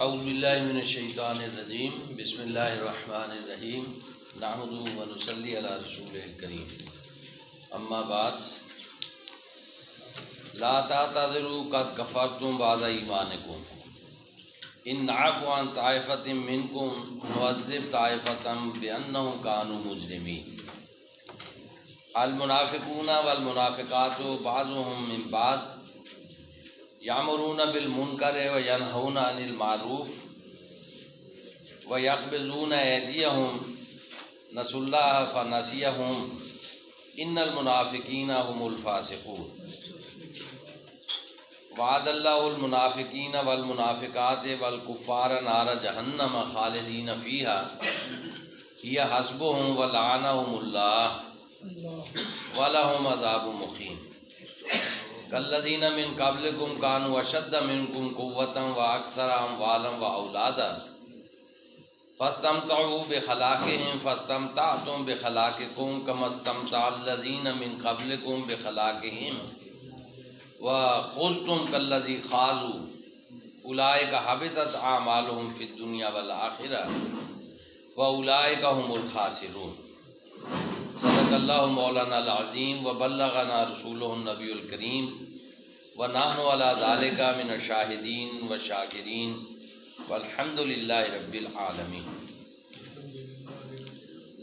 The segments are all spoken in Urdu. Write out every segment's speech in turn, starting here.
اعوذ باللہ من الشیطان الرجیم بسم اللہ الرحمن الرحیم نحمدہ و نصلی علی رسول الکریم اما بعد لا تعتذروا قد کفرتم بعد ایمانکم ان نعفو عن طائفۃ منکم نعذب طائفۃ بانہم کانوا مجرمین المنافقون والمنافقات بعضهم من بعض یامرون بالمنکر وینہون عن المعروف ویقبضون ایدیہم نسوا اللہ فنسیہم ان المنافقین هم الفاسقون وعد اللہ المنافقین والمنافقات والکفار نار جہنم خالدین فیہا ہی حسبهم ولعنہم اللہ ولہم عذاب مقیم کالذین من قبلکم کانوا اشد منکم قوۃ واکثر اموالا واولادا فاستمتعوا بخلاقہم فاستمتعتم بخلاقکم کما استمتع الذین من قبلکم بخلاقہم وخذتم کالذی خاضوا اولئک حبطت اعمالہم فی الدنیا والآخرہ واولئک هم الخاسرون صدق اللہ مولانا العظیم وبلغنا رسولہ النبی الکریم ونحن علی ذلک من الشاہدین والشاکرین والحمد للہ رب العالمین۔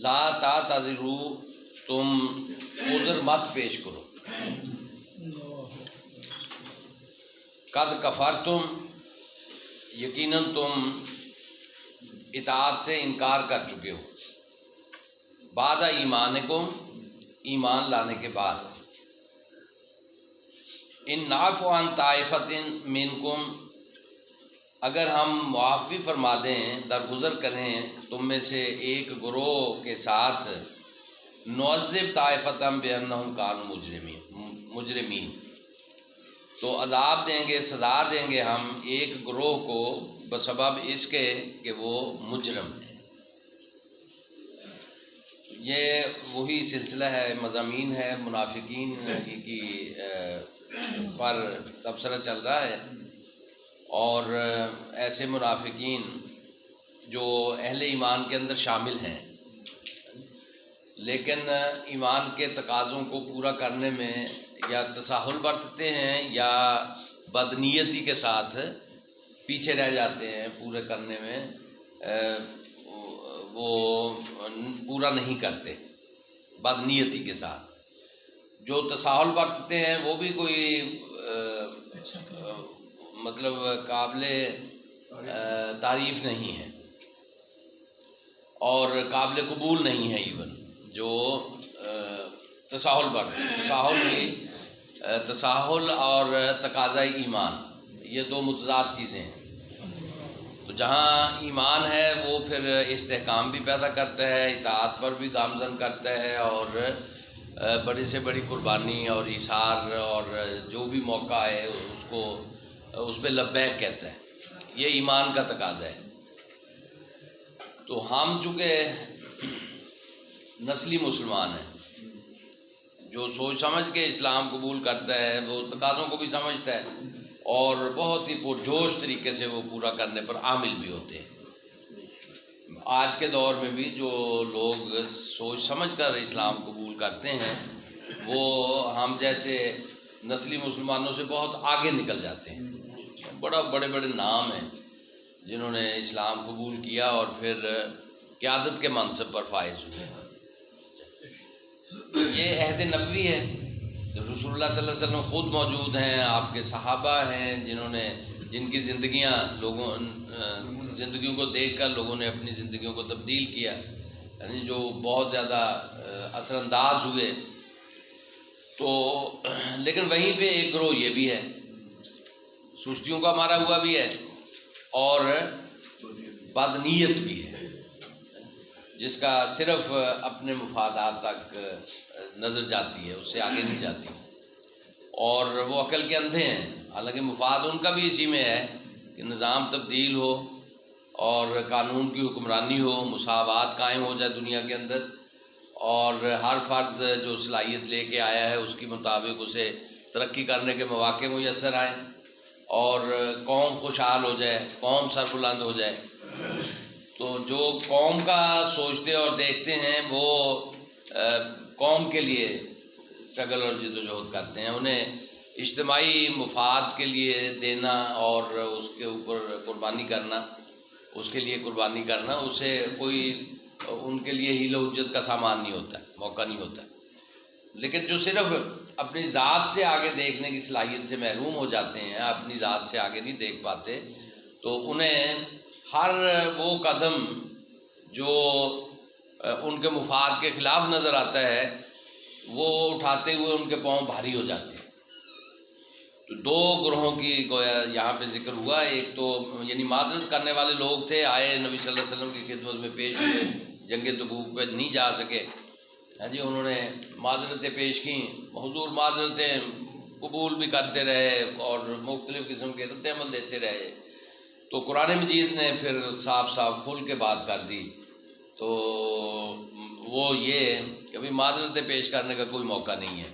لا تعتذروا، تم عذر مت پیش کرو، قد کفرتم، یقیناً تم اطاعت سے انکار کر چکے ہو، بعد ایمانکم، ایمان لانے کے بعد، ان نعفو عن طائفۃ منکم، اگر ہم معافی فرما دیں، درگزر کریں تم میں سے ایک گروہ کے ساتھ، نعذب طائفۃ بانہم کانوا مجرمین، تو عذاب دیں گے، سزا دیں گے ہم ایک گروہ کو بسبب اس کے کہ وہ مجرم ہیں۔ یہ وہی سلسلہ ہے، مضامین ہے، منافقین کی پر تبصرہ چل رہا ہے، اور ایسے منافقین جو اہل ایمان کے اندر شامل ہیں لیکن ایمان کے تقاضوں کو پورا کرنے میں یا تساہل برتتے ہیں یا بدنیتی کے ساتھ پیچھے رہ جاتے ہیں، پورے کرنے میں وہ پورا نہیں کرتے بدنیتی کے ساتھ۔ جو تساہل برتتے ہیں وہ بھی کوئی مطلب قابل تعریف نہیں ہے اور قابل قبول نہیں ہے، ایون جو تساہل برتتے، تساہل اور تقاضۂ ایمان، یہ دو متضاد چیزیں ہیں۔ تو جہاں ایمان ہے وہ پھر استحکام بھی پیدا کرتا ہے، اطاعت پر بھی گامزن کرتا ہے، اور بڑی سے بڑی قربانی اور ایثار اور جو بھی موقع ہے اس کو اس پہ لبیک کہتا ہے، یہ ایمان کا تقاضا ہے۔ تو ہم چونکہ نسلی مسلمان ہیں، جو سوچ سمجھ کے اسلام قبول کرتا ہے وہ تقاضوں کو بھی سمجھتا ہے اور بہت ہی پرجوش طریقے سے وہ پورا کرنے پر عامل بھی ہوتے ہیں۔ آج کے دور میں بھی جو لوگ سوچ سمجھ کر اسلام قبول کرتے ہیں وہ ہم جیسے نسلی مسلمانوں سے بہت آگے نکل جاتے ہیں۔ بڑے بڑے نام ہیں جنہوں نے اسلام قبول کیا اور پھر قیادت کے منصب پر فائز ہوئے۔ یہ عہد نبوی ہے، رسول اللہ صلی اللہ علیہ وسلم خود موجود ہیں، آپ کے صحابہ ہیں جن کی زندگیوں کو دیکھ کر لوگوں نے اپنی زندگیوں کو تبدیل کیا، یعنی جو بہت زیادہ اثر انداز ہوئے۔ تو لیکن وہیں پہ ایک گروہ یہ بھی ہے، سستیوں کا مارا ہوا بھی ہے اور بدنیت بھی ہے، جس کا صرف اپنے مفادات تک نظر جاتی ہے، اس سے آگے نہیں جاتی، اور وہ عقل کے اندھے ہیں۔ حالانکہ مفاد ان کا بھی اسی میں ہے کہ نظام تبدیل ہو اور قانون کی حکمرانی ہو، مساوات قائم ہو جائے دنیا کے اندر، اور ہر فرد جو صلاحیت لے کے آیا ہے اس کے مطابق اسے ترقی کرنے کے مواقع میسر آئیں، اور قوم خوشحال ہو جائے، قوم سربلند ہو جائے. تو جو قوم کا سوچتے اور دیکھتے ہیں وہ قوم کے لیے اسٹرگل اور جدوجہد کرتے ہیں. انہیں اجتماعی مفاد کے لیے دینا اور اس کے اوپر قربانی کرنا، اس کے لیے قربانی کرنا، اسے کوئی ان کے لیے ہیل و حجت کا سامان نہیں ہوتا، موقع نہیں ہوتا. لیکن جو صرف اپنی ذات سے آگے دیکھنے کی صلاحیت سے محروم ہو جاتے ہیں، اپنی ذات سے آگے نہیں دیکھ پاتے، تو انہیں ہر وہ قدم جو ان کے مفاد کے خلاف نظر آتا ہے وہ اٹھاتے ہوئے ان کے پاؤں بھاری ہو جاتے ہیں. تو دو گروہوں کی گویا یہاں پہ ذکر ہوا. ایک تو یعنی معذرت کرنے والے لوگ تھے، آئے نبی صلی اللہ علیہ وسلم کی خدمت میں پیش ہوئے، جنگ تبوک پہ نہیں جا سکے. ہاں جی، انہوں نے معذرتیں پیش کیں، حضور معذرتیں قبول بھی کرتے رہے اور مختلف قسم کے رد عمل دیتے رہے. تو قرآن مجید نے پھر صاف صاف کھل کے بات کر دی. تو وہ یہ کہ ابھی معذرتیں پیش کرنے کا کوئی موقع نہیں ہے.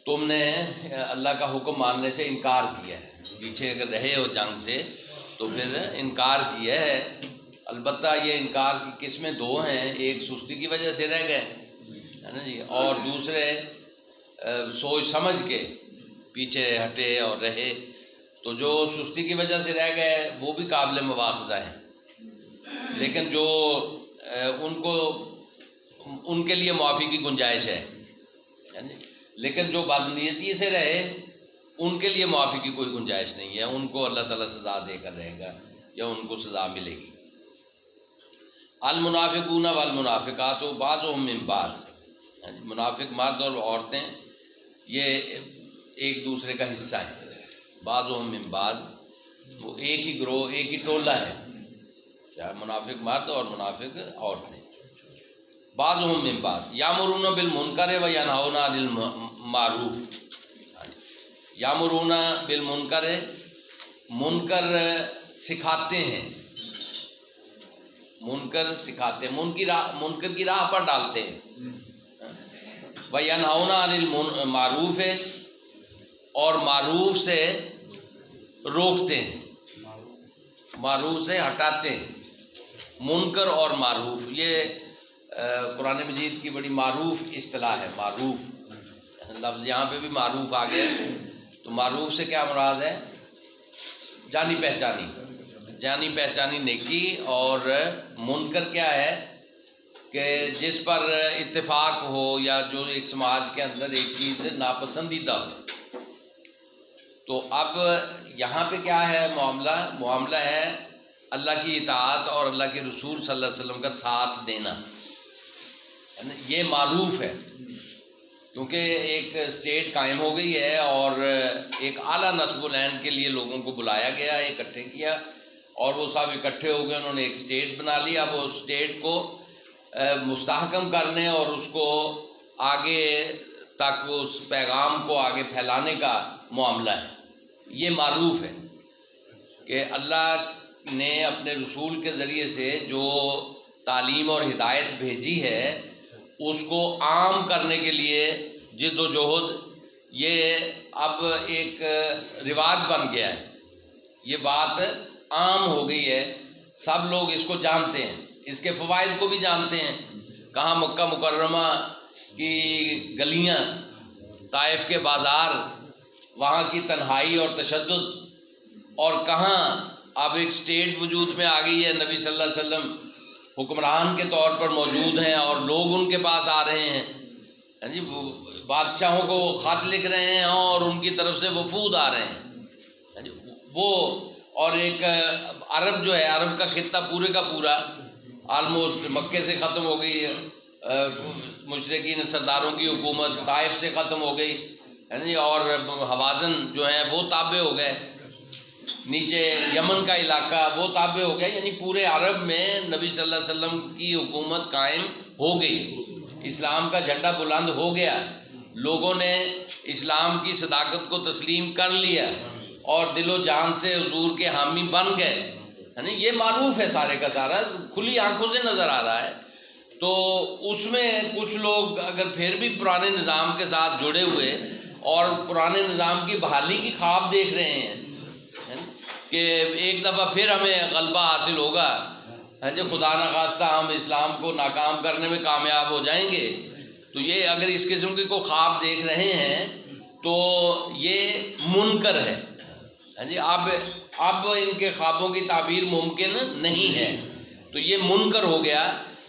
تم نے اللہ کا حکم ماننے سے انکار کیا ہے، پیچھے اگر رہے ہو جنگ سے تو پھر انکار کیا ہے. البتہ یہ انکار کی قسمیں دو ہیں، ایک سستی کی وجہ سے رہ گئے ہے نا جی، اور دوسرے سوچ سمجھ کے پیچھے ہٹے اور رہے. تو جو سستی کی وجہ سے رہ گئے وہ بھی قابل مواخذہ ہیں، لیکن جو ان کے لیے معافی کی گنجائش ہے. لیکن جو بدنیتی سے رہے ان کے لیے معافی کی کوئی گنجائش نہیں ہے، ان کو اللہ تعالیٰ سزا دے کر رہے گا یا ان کو سزا ملے گی. المنافقون والمنافقات بعضهم من بعض، منافق مرد اور عورتیں یہ ایک دوسرے کا حصہ ہیں. بعضهم من بعض، وہ ایک ہی گروہ، ایک ہی ٹولہ ہے، چاہے منافق مرد اور منافق عورتیں. بعضهم من بعض یامرون بالمنکر و ینہون عن المعروف. یامرون بالمنکر، منکر سکھاتے ہیں، منکر سکھاتے ہیں، منکر کی راہ پر ڈالتے ہیں. وینہون عن المعروف ہے، اور معروف سے روکتے ہیں، معروف سے ہٹاتے ہیں. منکر اور معروف یہ قرآن مجید کی بڑی معروف اصطلاح ہے. معروف لفظ یہاں پہ بھی معروف آ گیا. تو معروف سے کیا مراد ہے؟ جانی پہچانی، جانی پہچانی نیکی. اور منکر کیا ہے کہ جس پر اتفاق ہو یا جو ایک سماج کے اندر ایک چیز ناپسندیدہ ہو. تو اب یہاں پہ کیا ہے معاملہ ہے اللہ کی اطاعت اور اللہ کے رسول صلی اللہ علیہ وسلم کا ساتھ دینا. یہ معروف ہے، کیونکہ ایک اسٹیٹ قائم ہو گئی ہے اور ایک اعلیٰ نسب العین کے لیے لوگوں کو بلایا گیا، اکٹھے کیا، اور وہ سب اکٹھے ہو گئے، انہوں نے ایک اسٹیٹ بنا لیا. وہ اسٹیٹ کو مستحکم کرنے اور اس کو آگے تک اس پیغام کو آگے پھیلانے کا معاملہ ہے. یہ معروف ہے کہ اللہ نے اپنے رسول کے ذریعے سے جو تعلیم اور ہدایت بھیجی ہے اس کو عام کرنے کے لیے جد و جہد یہ اب ایک رواج بن گیا ہے. یہ بات عام ہو گئی ہے، سب لوگ اس کو جانتے ہیں، اس کے فوائد کو بھی جانتے ہیں. کہاں مکہ مکرمہ کی گلیاں، طائف کے بازار، وہاں کی تنہائی اور تشدد، اور کہاں اب ایک اسٹیٹ وجود میں آ گئی ہے، نبی صلی اللہ علیہ وسلم حکمران کے طور پر موجود ہیں اور لوگ ان کے پاس آ رہے ہیں. ہاں جی، بادشاہوں کو خط لکھ رہے ہیں اور ان کی طرف سے وفود آ رہے ہیں. وہ اور ایک عرب جو ہے، عرب کا خطہ پورے کا پورا آلموسٹ مکے سے ختم ہو گئی ہے. مشرکین سرداروں کی حکومت طائف سے ختم ہو گئی ہے نا جی، اور حوازن جو ہیں وہ تابع ہو گئے. نیچے یمن کا علاقہ وہ تابع ہو گیا. یعنی پورے عرب میں نبی صلی اللہ علیہ وسلم کی حکومت قائم ہو گئی، اسلام کا جھنڈا بلند ہو گیا، لوگوں نے اسلام کی صداقت کو تسلیم کر لیا اور دل و جان سے حضور کے حامی بن گئے. یعنی یہ معروف ہے، سارے کا سارا کھلی آنکھوں سے نظر آ رہا ہے. تو اس میں کچھ لوگ اگر پھر بھی پرانے نظام کے ساتھ جڑے ہوئے اور پرانے نظام کی بحالی کی خواب دیکھ رہے ہیں کہ ایک دفعہ پھر ہمیں غلبہ حاصل ہوگا، خدا نخواستہ ہم اسلام کو ناکام کرنے میں کامیاب ہو جائیں گے. تو یہ اگر اس قسم کے کوئی خواب دیکھ رہے ہیں تو یہ منکر ہے. اب ان کے خوابوں کی تعبیر ممکن نہیں ہے. تو یہ منکر ہو گیا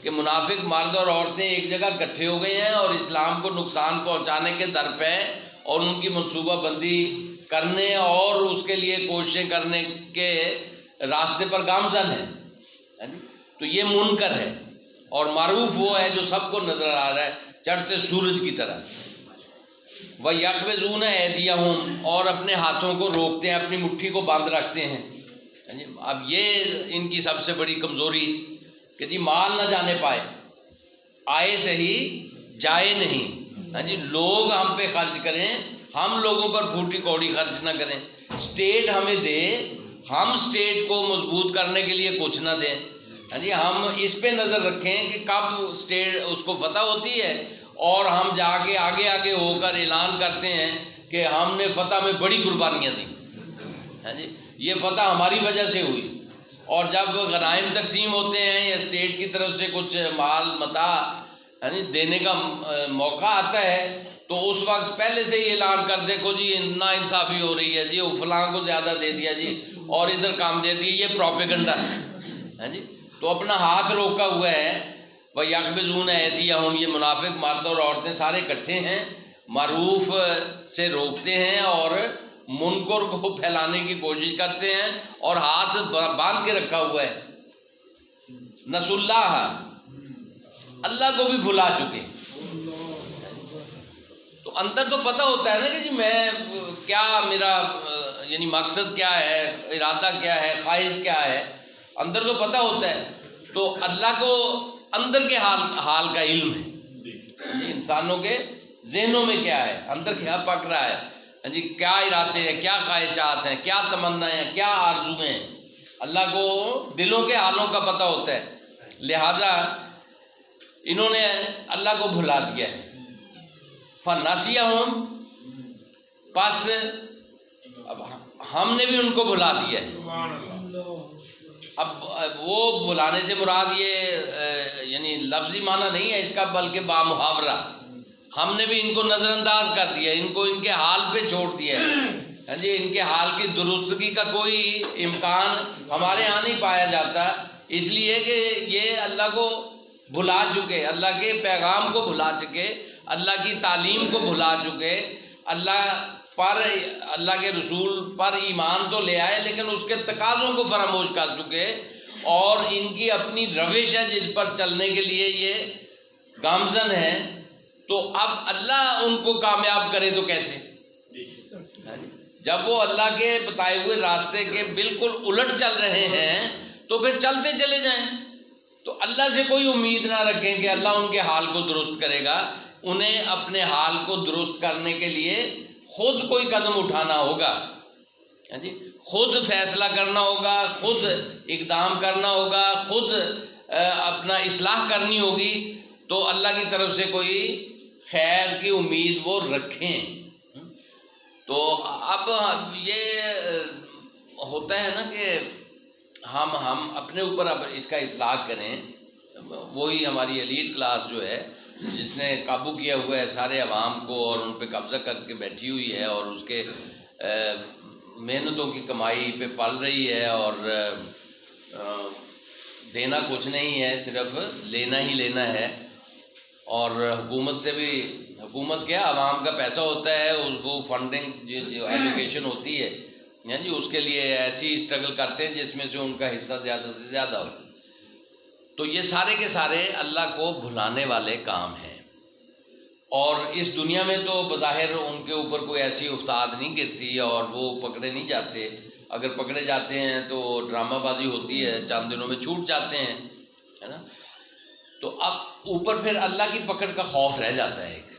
کہ منافق مرد اور عورتیں ایک جگہ اکٹھے ہو گئے ہیں اور اسلام کو نقصان پہنچانے کے درپے اور ان کی منصوبہ بندی کرنے اور اس کے لیے کوششیں کرنے کے راستے پر گامزن ہے. تو یہ منکر ہے. اور معروف وہ ہے جو سب کو نظر آ رہا ہے چڑھتے سورج کی طرح. وَيَقْبِضُونَ أَيْدِيَهُمْ، اور اپنے ہاتھوں کو روکتے ہیں، اپنی مٹھی کو باندھ رکھتے ہیں. اب یہ ان کی سب سے بڑی کمزوری کہ جی مال نہ جانے پائے، آئے صحیح جائے نہیں. لوگ ہم پہ خرچ کریں، ہم لوگوں پر پھوٹی کوڑی خرچ نہ کریں. اسٹیٹ ہمیں دے، ہم اسٹیٹ کو مضبوط کرنے کے لیے کچھ نہ دیں. ہم اس پہ نظر رکھیں کہ کب اسٹیٹ اس کو فتح ہوتی ہے اور ہم جا کے آگے آگے ہو کر اعلان کرتے ہیں کہ ہم نے فتح میں بڑی قربانیاں دیں. یہ فتح ہماری وجہ سے ہوئی. اور جب غنائم تقسیم ہوتے ہیں یا اسٹیٹ کی طرف سے کچھ مال متاع دینے کا موقع آتا ہے تو اس وقت پہلے سے ہی اعلان کر دے کو جی نا انصافی ہو رہی ہے، جی فلاں کو زیادہ دے دیا جی اور ادھر کام دے دیا. یہ پروپیگنڈا ہے. تو اپنا ہاتھ روکا ہوا ہے. وَيَقْبِضُونَ أَيْدِيَهُمْ، یہ منافق مرد اور عورتیں سارے اکٹھے ہیں، معروف سے روکتے ہیں اور منکر کو پھیلانے کی کوشش کرتے ہیں اور ہاتھ باندھ کے رکھا ہوا ہے. نسوا اللہ، اللہ کو بھی بھلا چکے. تو اندر تو پتہ ہوتا ہے نا کہ جی میں کیا، میرا یعنی مقصد کیا ہے، ارادہ کیا ہے، خواہش کیا ہے، اندر تو پتہ ہوتا ہے. تو اللہ کو اندر کے حال کا علم ہے، انسانوں کے ذہنوں میں کیا ہے، اندر کیا پک رہا ہے، کیا ارادے ہیں، کیا خواہشات ہیں، کیا تمنائیں ہیں، کیا آرزویں ہیں. اللہ کو دلوں کے حالوں کا پتہ ہوتا ہے. لہذا انہوں نے اللہ کو بھلا دیا ہے. فَنَسِيَهُمْ، پس اب ہم نے بھی ان کو بھلا دیا ہے. اب وہ بلانے سے مراد یہ یعنی لفظی معنی نہیں ہے اس کا، بلکہ بامحاورہ ہم نے بھی ان کو نظر انداز کر دیا، ان کو ان کے حال پہ چھوڑ دیا ہے. ان کے حال کی درستگی کا کوئی امکان ہمارے ہاں نہیں پایا جاتا، اس لیے کہ یہ اللہ کو بھلا چکے، اللہ کے پیغام کو بھلا چکے، اللہ کی تعلیم کو بھلا چکے. اللہ کے رسول پر ایمان تو لے آئے لیکن اس کے تقاضوں کو فراموش کر چکے اور ان کی اپنی روش ہے جس پر چلنے کے لیے یہ گامزن ہے. تو اب اللہ ان کو کامیاب کرے تو کیسے، جب وہ اللہ کے بتائے ہوئے راستے کے بالکل الٹ چل رہے ہیں تو پھر چلتے چلے جائیں. تو اللہ سے کوئی امید نہ رکھیں کہ اللہ ان کے حال کو درست کرے گا. انہیں اپنے حال کو درست کرنے کے لیے خود کوئی قدم اٹھانا ہوگا، خود فیصلہ کرنا ہوگا، خود اقدام کرنا ہوگا، خود اپنا اصلاح کرنی ہوگی. تو اللہ کی طرف سے کوئی خیر کی امید وہ رکھیں. تو اب یہ ہوتا ہے نا کہ ہم اپنے اوپر اب اس کا اطلاق کریں. وہی ہماری ایلیٹ کلاس جو ہے جس نے قابو کیا ہوا ہے سارے عوام کو اور ان پہ قبضہ کر کے بیٹھی ہوئی ہے اور اس کے محنتوں کی کمائی پہ پل رہی ہے اور دینا کچھ نہیں ہے، صرف لینا ہی لینا ہے. اور حکومت سے بھی، حکومت کیا عوام کا پیسہ ہوتا ہے، اس کو فنڈنگ جو ایلوکیشن ہوتی ہے اس کے لیے ایسی اسٹرگل کرتے ہیں جس میں سے ان کا حصہ زیادہ سے زیادہ ہو. تو یہ سارے کے سارے اللہ کو بھلانے والے کام ہیں. اور اس دنیا میں تو بظاہر ان کے اوپر کوئی ایسی افتاد نہیں گرتی اور وہ پکڑے نہیں جاتے. اگر پکڑے جاتے ہیں تو ڈرامہ بازی ہوتی ہے، چند دنوں میں چھوٹ جاتے ہیں، ہے نا. تو اب اوپر پھر اللہ کی پکڑ کا خوف رہ جاتا ہے ایک.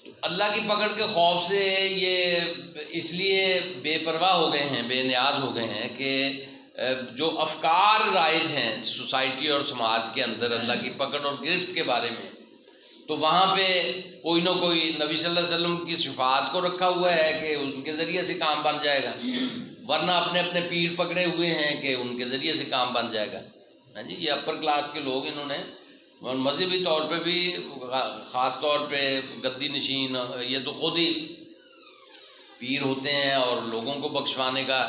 تو اللہ کی پکڑ کے خوف سے یہ اس لیے بے پرواہ ہو گئے ہیں، بے نیاز ہو گئے ہیں کہ جو افکار رائج ہیں سوسائٹی اور سماج کے اندر اللہ کی پکڑ اور گرفت کے بارے میں، تو وہاں پہ کوئی نہ کوئی نبی صلی اللہ علیہ وسلم کی صفات کو رکھا ہوا ہے کہ ان کے ذریعے سے کام بن جائے گا، ورنہ اپنے اپنے پیر پکڑے ہوئے ہیں کہ ان کے ذریعے سے کام بن جائے گا. ہاں جی، یہ اپر کلاس کے لوگ، انہوں نے مذہبی طور پہ بھی، خاص طور پہ گدی نشین، یہ تو خود ہی پیر ہوتے ہیں اور لوگوں کو بخشوانے کا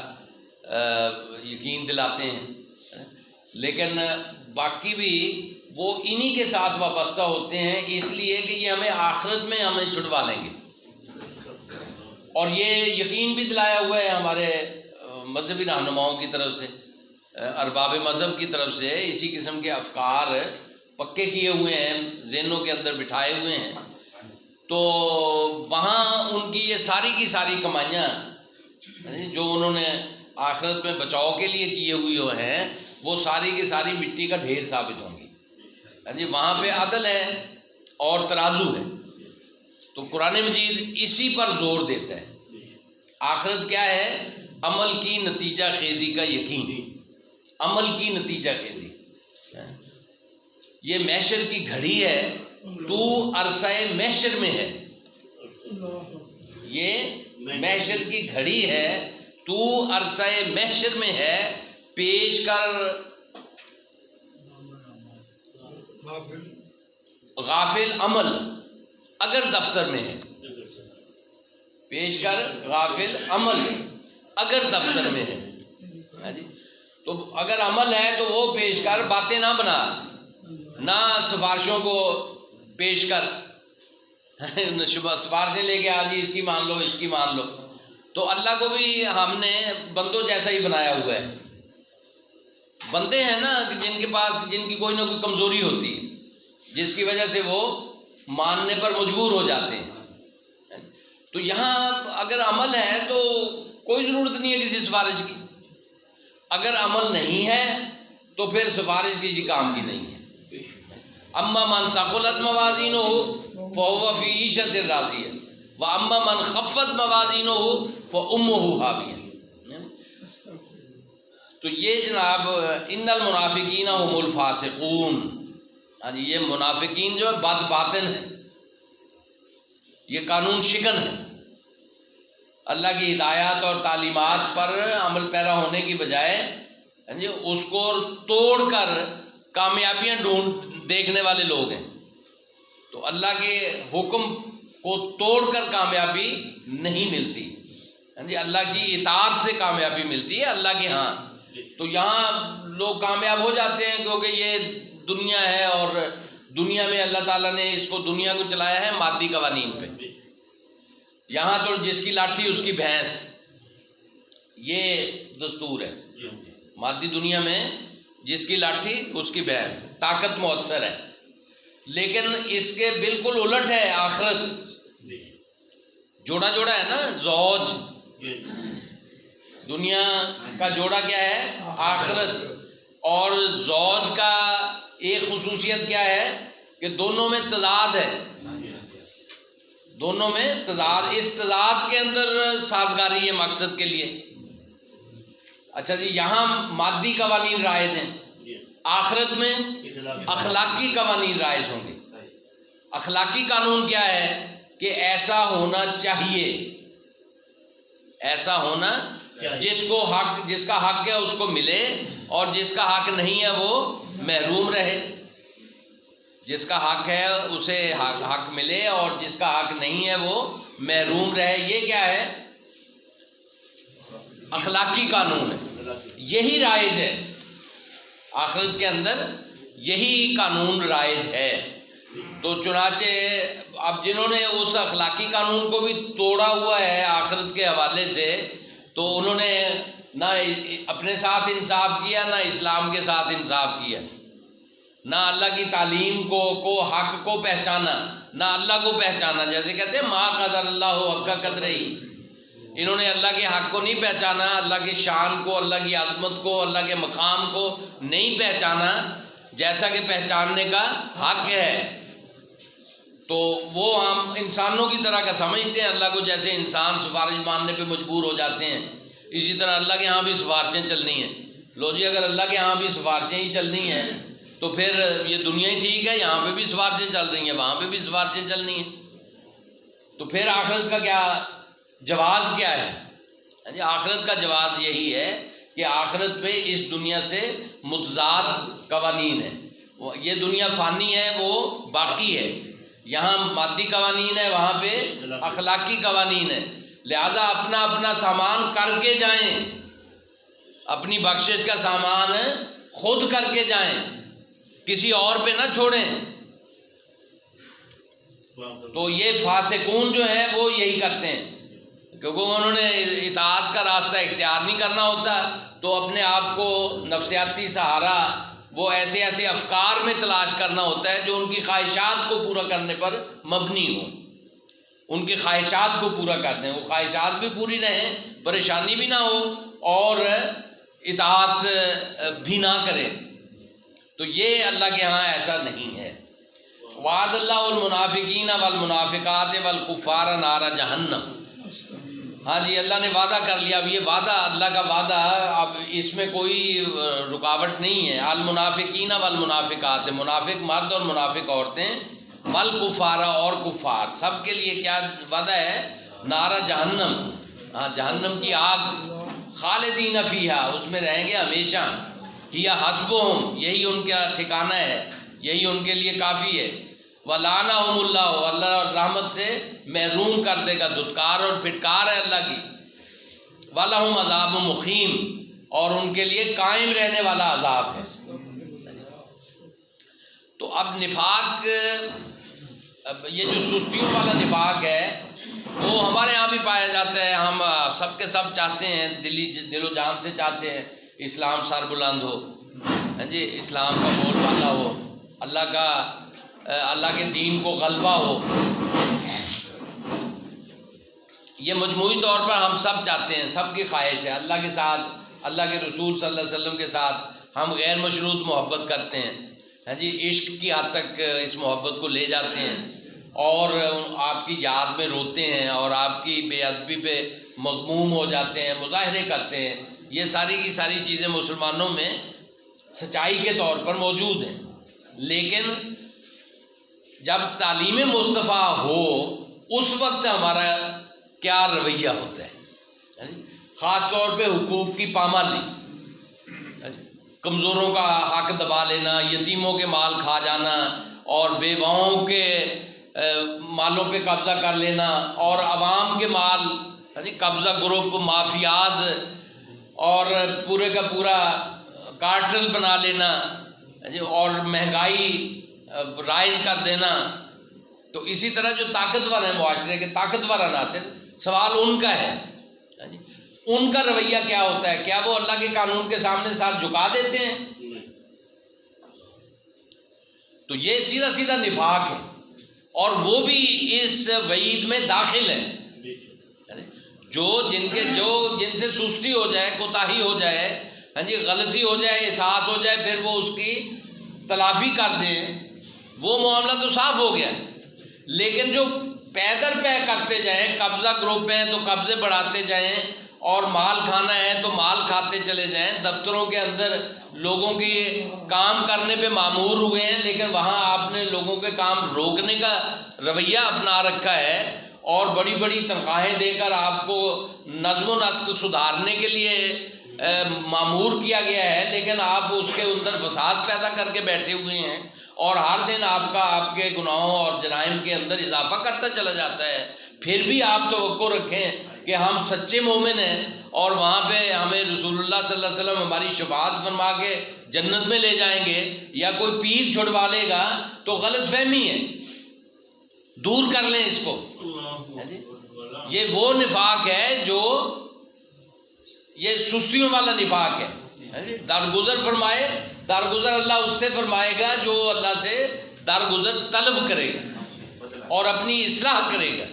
یقین دلاتے ہیں، لیکن باقی بھی وہ انہی کے ساتھ وابستہ ہوتے ہیں، اس لیے کہ یہ ہمیں آخرت میں ہمیں چھڑوا لیں گے. اور یہ یقین بھی دلایا ہوا ہے ہمارے مذہبی رہنماؤں کی طرف سے، ارباب مذہب کی طرف سے، اسی قسم کے افکار پکے کیے ہوئے ہیں، ذہنوں کے اندر بٹھائے ہوئے ہیں. تو وہاں ان کی یہ ساری کی ساری کمائیاں جو انہوں نے آخرت میں بچاؤ کے لیے کیے ہوئے ہیں، وہ ساری کی ساری مٹی کا ڈھیر ثابت ہوں گی. جی، وہاں پہ عدل ہے اور ترازو ہے. تو قرآن مجید اسی پر زور دیتا ہے. آخرت کیا ہے؟ عمل کی نتیجہ خیزی کا یقین، عمل کی نتیجہ خیزی. یہ محشر کی گھڑی ہے، تو عرصہ محشر میں ہے. یہ محشر کی گھڑی ہے، تو عرصہ محشر میں ہے. پیش کر غافل عمل اگر دفتر میں ہے، پیش کر غافل عمل اگر دفتر میں ہے. تو اگر عمل ہے تو وہ پیش کر، باتیں نہ بنا، نہ سفارشوں کو پیش کر، سفارشیں لے کے آ جی اس کی مان لو، اس کی مان لو. تو اللہ کو بھی ہم نے بندوں جیسا ہی بنایا ہوا ہے. بندے ہیں نا کہ جن کے پاس، جن کی کوئی نہ کوئی کمزوری ہوتی ہے، جس کی وجہ سے وہ ماننے پر مجبور ہو جاتے ہیں. تو یہاں اگر عمل ہے تو کوئی ضرورت نہیں ہے کسی سفارش کی. اگر عمل نہیں ہے تو پھر سفارش کسی کام کی نہیں ہے. اما من ثقلت موازینہ فہو فی عیشۃ راضیہ واما من خفت موازینہ فامہ ہاویہ. تو یہ جناب ان المنافقین هم الفاسقون. ہاں جی، یہ منافقین جو ہے بد باطن ہے، یہ قانون شکن ہے. اللہ کی ہدایات اور تعلیمات پر عمل پیرا ہونے کی بجائے اس کو توڑ کر کامیابیاں دیکھنے والے لوگ ہیں. تو اللہ کے حکم کو توڑ کر کامیابی نہیں ملتی. اللہ کی اطاعت سے کامیابی ملتی ہے اللہ کے ہاں. تو یہاں لوگ کامیاب ہو جاتے ہیں کیونکہ یہ دنیا ہے، اور دنیا میں اللہ تعالیٰ نے اس کو، دنیا کو چلایا ہے مادی قوانین پہ. یہاں تو جس کی لاٹھی اس کی بھینس، یہ دستور ہے. مادی دنیا میں جس کی لاٹھی اس کی بھینس، طاقت مؤثر ہے. لیکن اس کے بالکل الٹ ہے آخرت. جوڑا جوڑا ہے نا، زوج. دنیا کا جوڑا کیا ہے؟ آخرت. اور زوج کا ایک خصوصیت کیا ہے کہ دونوں میں تضاد ہے، دونوں میں تضاد. اس تضاد کے اندر سازگاری ہے مقصد کے لیے. اچھا جی، یہاں مادی قوانین رائج ہیں، آخرت میں اخلاقی قوانین رائج ہوں گے. اخلاقی قانون کیا ہے کہ ایسا ہونا چاہیے، ایسا ہونا، جس کو حق، جس کا حق ہے اس کو ملے، اور جس کا حق نہیں ہے وہ محروم رہے. جس کا حق ہے اسے حق ملے، اور جس کا حق نہیں ہے وہ محروم رہے. یہ کیا ہے؟ اخلاقی قانون ہے. یہی رائج ہے آخرت کے اندر، یہی قانون رائج ہے. تو چنانچہ اب جنہوں نے اس اخلاقی قانون کو بھی توڑا ہوا ہے آخرت کے حوالے سے، تو انہوں نے نہ اپنے ساتھ انصاف کیا، نہ اسلام کے ساتھ انصاف کیا، نہ اللہ کی تعلیم کو حق کو پہچانا، نہ اللہ کو پہچانا. جیسے کہتے ہیں ما قدر اللہ حق قدرہ ہی، انہوں نے اللہ کے حق کو نہیں پہچانا، اللہ کے شان کو، اللہ کی عظمت کو، اللہ کے مقام کو نہیں پہچانا جیسا کہ پہچاننے کا حق ہے. تو وہ ہم انسانوں کی طرح کا سمجھتے ہیں اللہ کو. جیسے انسان سفارش ماننے پہ مجبور ہو جاتے ہیں، اسی طرح اللہ کے ہاں بھی سفارشیں چلنی ہیں. لو جی، اگر اللہ کے ہاں بھی سفارشیں ہی چلنی ہیں تو پھر یہ دنیا ہی ٹھیک ہے، یہاں پہ بھی سفارشیں چل رہی ہیں، وہاں پہ بھی سفارشیں چلنی ہیں، تو پھر آخرت کا کیا جواز کیا ہے؟ آخرت کا جواز یہی ہے کہ آخرت میں اس دنیا سے متضاد قوانین ہیں. یہ دنیا فانی ہے، وہ باقی ہے. یہاں مادی قوانین ہے، وہاں پہ اخلاقی قوانین ہے. لہذا اپنا اپنا سامان کر کے جائیں، اپنی بخشش کا سامان خود کر کے جائیں، کسی اور پہ نہ چھوڑیں. تو یہ فاسقون جو ہیں وہ یہی کرتے ہیں، کیونکہ انہوں نے اطاعت کا راستہ اختیار نہیں کرنا ہوتا، تو اپنے آپ کو نفسیاتی سہارا وہ ایسے ایسے افکار میں تلاش کرنا ہوتا ہے جو ان کی خواہشات کو پورا کرنے پر مبنی ہوں، ان کی خواہشات کو پورا کر دیں، وہ خواہشات بھی پوری رہیں، پریشانی بھی نہ ہو اور اطاعت بھی نہ کریں. تو یہ اللہ کے ہاں ایسا نہیں ہے. وعد اللہ المنافقین والمنافقات والکفار نار جہنم. ہاں جی، اللہ نے وعدہ کر لیا. اب یہ وعدہ اللہ کا وعدہ، اب اس میں کوئی رکاوٹ نہیں ہے. المنافقین والمنافقات، منافق مرد اور منافق عورتیں، والکفار اور کفار، سب کے لیے کیا وعدہ ہے؟ نار جہنم. ہاں، جہنم کی آگ، خالدین فیہا، اس میں رہیں گے ہمیشہ. کیا حسبہم، یہی ان کا ٹھکانہ ہے، یہی ان کے لیے کافی ہے. وَلَعَنَهُمُ اللَّهُ، اللہ رحمت سے محروم کر دے گا. دھتکار اور پھٹکار ہے اللہ کی. وَلَهُمْ عَذَابٌ مُقِيمٌ، اور ان کے لیے قائم رہنے والا عذاب ہے. تو اب نفاق، اب یہ جو سستیوں والا نفاق ہے وہ ہمارے ہاں بھی پایا جاتا ہے. ہم سب کے سب چاہتے ہیں، دل و جان سے چاہتے ہیں اسلام سر بلند ہو، ہاں جی، اسلام کا بول بالا ہو، اللہ کے دین کو غلبہ ہو. یہ مجموعی طور پر ہم سب چاہتے ہیں، سب کی خواہش ہے. اللہ کے ساتھ، اللہ کے رسول صلی اللہ علیہ وسلم کے ساتھ ہم غیر مشروط محبت کرتے ہیں، ہاں جی، عشق کی حد تک اس محبت کو لے جاتے ہیں، اور آپ کی یاد میں روتے ہیں، اور آپ کی بے ادبی پہ مغموم ہو جاتے ہیں، مظاہرے کرتے ہیں. یہ ساری کی ساری چیزیں مسلمانوں میں سچائی کے طور پر موجود ہیں. لیکن جب تعلیم مصطفیٰ ہو اس وقت ہمارا کیا رویہ ہوتا ہے؟ خاص طور پہ حقوق کی پامالی، کمزوروں کا حق دبا لینا، یتیموں کے مال کھا جانا، اور بیواؤں کے مالوں پہ قبضہ کر لینا، اور عوام کے مال قبضہ، گروپ مافیاز، اور پورے کا پورا کارٹل بنا لینا، اور مہنگائی رائج کر دینا. تو اسی طرح جو طاقتور ہیں، معاشرے کے طاقتور عناصر، سوال ان کا ہے، ان کا رویہ کیا ہوتا ہے؟ کیا وہ اللہ کے قانون کے سامنے ساتھ جھکا دیتے ہیں؟ تو یہ سیدھا سیدھا نفاق ہے، اور وہ بھی اس وعید میں داخل ہے. جن سے سستی ہو جائے، کوتاہی ہو جائے، ہاں جی، غلطی ہو جائے، احساس ہو جائے، پھر وہ اس کی تلافی کر دیں، وہ معاملہ تو صاف ہو گیا. لیکن جو پیدر پہ کرتے جائیں، قبضہ گروپ ہیں تو قبضے بڑھاتے جائیں، اور مال کھانا ہے تو مال کھاتے چلے جائیں، دفتروں کے اندر لوگوں کے کام کرنے پہ معمور ہوئے ہیں، لیکن وہاں آپ نے لوگوں کے کام روکنے کا رویہ اپنا رکھا ہے، اور بڑی بڑی تنخواہیں دے کر آپ کو نظم و نسق سدھارنے کے لیے معمور کیا گیا ہے، لیکن آپ اس کے اندر فساد پیدا کر کے بیٹھے ہوئے ہیں، اور ہر دن آپ کے گناہوں اور جرائم کے اندر اضافہ کرتا چلا جاتا ہے. پھر بھی آپ توقع رکھیں کہ ہم سچے مومن ہیں، اور وہاں پہ ہمیں رسول اللہ صلی اللہ علیہ وسلم ہماری شفاعت فرما کے جنت میں لے جائیں گے، یا کوئی پیر چھڑوا لے گا، تو غلط فہمی ہے، دور کر لیں اس کو. یہ وہ نفاق ہے جو یہ سستیوں والا نفاق ہے. درگزر فرمائے، درگزر اللہ اس سے فرمائے گا جو اللہ سے درگزر طلب کرے گا اور اپنی اصلاح کرے گا.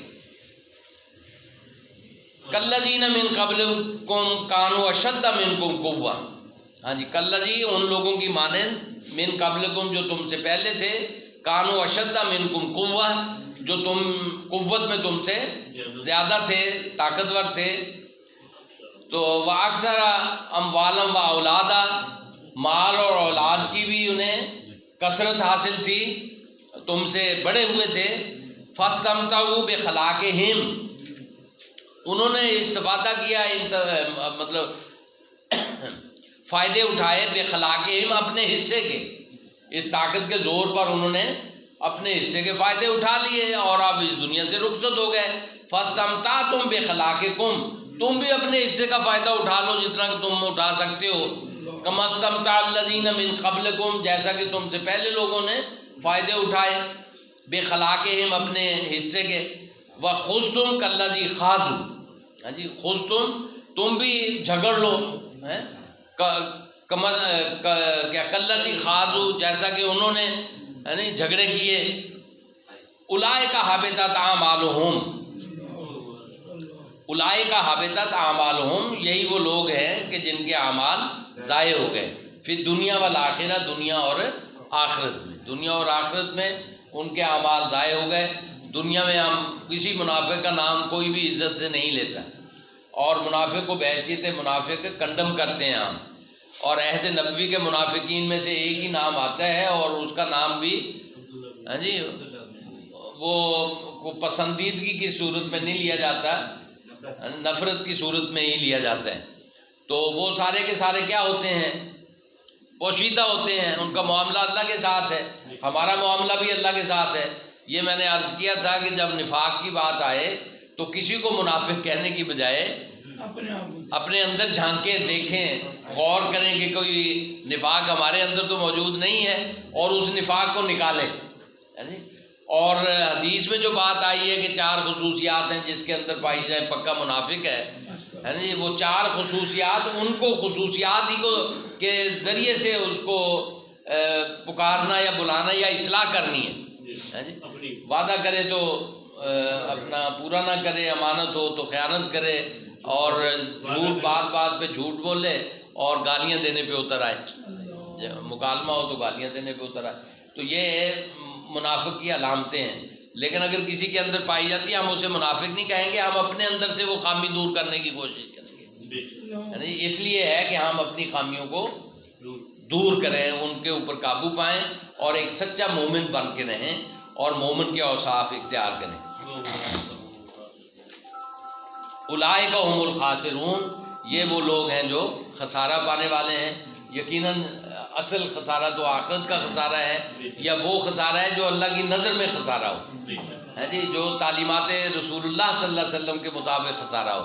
کالذین من قبلکم کانوا اشد منکم قوہ. ہاں جی، کالذی ان لوگوں کی مانند، من قبلکم جو تم سے پہلے تھے، کانوا اشد منکم قوہ جو تم قوت میں تم سے زیادہ تھے، طاقتور تھے. تو وَأَكْثَرَ أَمْوَالًا وَأَوْلَادًا، مال اور اولاد کی بھی انہیں کثرت حاصل تھی، تم سے بڑے ہوئے تھے، فاستمتعوا بخلاقہم، انہوں نے استفادہ کیا، مطلب فائدے اٹھائے، بخلاقہم، اپنے حصے کے، اس طاقت کے زور پر انہوں نے اپنے حصے کے فائدے اٹھا لیے اور اب اس دنیا سے رخصت ہو گئے۔ فاستمتعتم بخلاقکم، تم بھی اپنے حصے کا فائدہ اٹھا لو جتنا کہ تم اٹھا سکتے ہو، کما استمتع الذین من قبلکم، جیسا کہ تم سے پہلے لوگوں نے فائدے اٹھائے، بخلاقہم، اپنے حصے کے، وخذتم کالذی خاضوا، ہاں جی، خذتم، تم بھی جھگڑ لو، کالذی خاضوا، جیسا کہ انہوں نے یعنی جھگڑے کیے، اولئک حبطت اعمالہم، اولئک حبطت اعمالہم، یہی وہ لوگ ہیں کہ جن کے اعمال ضائع ہو گئے، فی الدنیا والآخرہ، دنیا اور آخرت میں، دنیا اور آخرت میں ان کے اعمال ضائع ہو گئے۔ دنیا میں ہم کسی منافق کا نام کوئی بھی عزت سے نہیں لیتا، اور منافق کو بحیثیت منافق کنڈم کرتے ہیں ہم، اور عہد نبوی کے منافقین میں سے ایک ہی نام آتا ہے اور اس کا نام بھی ہاں جی وہ پسندیدگی کی صورت میں نہیں لیا جاتا، نفرت کی صورت میں ہی لیا جاتا ہے۔ تو وہ سارے کے سارے کیا ہوتے ہیں؟ پوشیدہ ہوتے ہیں، ان کا معاملہ اللہ کے ساتھ ہے، ہمارا معاملہ بھی اللہ کے ساتھ ہے۔ یہ میں نے عرض کیا تھا کہ جب نفاق کی بات آئے تو کسی کو منافق کہنے کی بجائے اپنے اندر جھانکیں، دیکھیں، غور کریں کہ کوئی نفاق ہمارے اندر تو موجود نہیں ہے اور اس نفاق کو نکالیں۔ اور حدیث میں جو بات آئی ہے کہ 4 خصوصیات ہیں جس کے اندر پائی جائے پکا منافق ہے، وہ 4 خصوصیات، ان کو خصوصیات ہی کو کے ذریعے سے اس کو پکارنا یا بلانا یا اصلاح کرنی ہے۔ وعدہ کرے تو اپنا پورا نہ کرے، امانت ہو تو خیانت کرے، اور جھوٹ بات بات پہ جھوٹ بولے اور گالیاں دینے پہ اتر آئے، مکالمہ ہو تو گالیاں دینے پہ اتر آئے۔ تو یہ منافق کی علامتیں ہیں، لیکن اگر کسی کے اندر پائی جاتی ہے ہم اسے منافق نہیں کہیں گے، ہم اپنے اندر سے وہ خامی دور کرنے کی کوشش کریں گے۔ اس لیے ہے کہ ہم اپنی خامیوں کو دور کریں، ان کے اوپر قابو پائیں اور ایک سچا مومن بن کے رہیں اور مومن کے اوصاف اختیار کریں۔ اولئک هم الخاسرون، یہ وہ لوگ ہیں جو خسارہ پانے والے ہیں۔ یقیناً اصل خسارہ تو آخرت کا خسارہ ہے، یا وہ خسارہ ہے جو اللہ کی نظر میں خسارہ ہو، ہے جی، جو تعلیمات رسول اللہ صلی اللہ علیہ وسلم کے مطابق خسارہ ہو۔